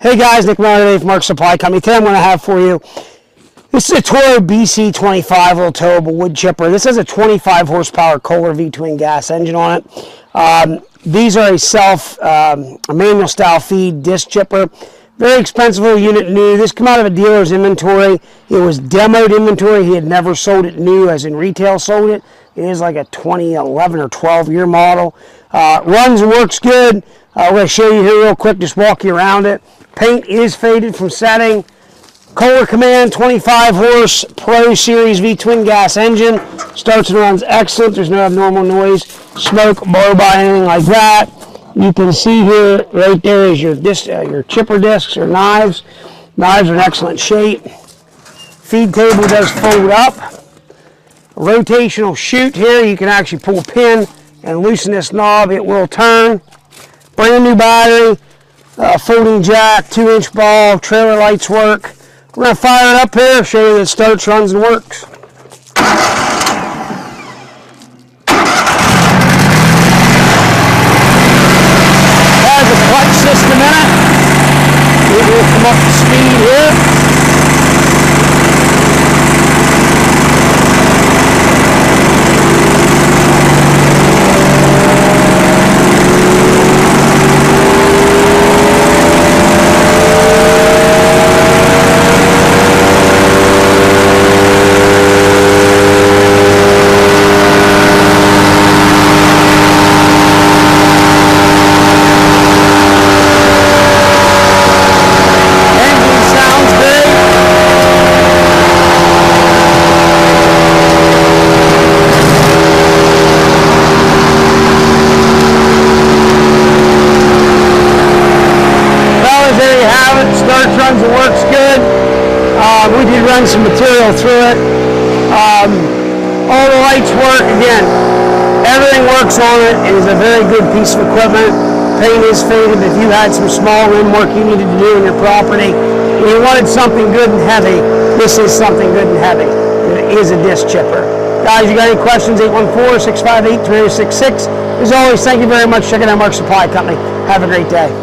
Hey guys, Nick Miller today from Mark Supply Company. Today I'm going to have for you, this is a TORO BC25 little towable wood chipper. This has a 25 horsepower Kohler V-twin gas engine on it. These are a manual style feed disc chipper. Very expensive little unit new. This came out of a dealer's inventory. It was demoed inventory. He had never sold it new, as in retail sold it. It is like a 2011 or 12 year model. Runs and works good. I'm going to show you here real quick, just walk you around it. Paint is faded from setting. Kohler Command 25 horse Pro Series V-twin gas engine. Starts and runs excellent. There's no abnormal noise, smoke, blow by, anything like that. You can see here, right there is your chipper discs or knives. Knives are in excellent shape. Feed table does fold up. A rotational chute here. You can actually pull a pin and loosen this knob. It will turn. Brand new battery. Folding jack, 2-inch ball, trailer lights work. We're going to fire it up here, show you that it starts, runs, and works. It has a clutch system in it. It will come up to speed here. There you have it. Starts, runs, and works good. We did run some material through it. All the lights work. Again, everything works on it. It is a very good piece of equipment. Paint is faded. If you had some small rim work you needed to do in your property and you wanted something good and heavy, this is something good and heavy. It is a disc chipper. Guys, you got any questions? 814-658-3066. As always, thank you very much for checking out Mark Supply Company. Have a great day.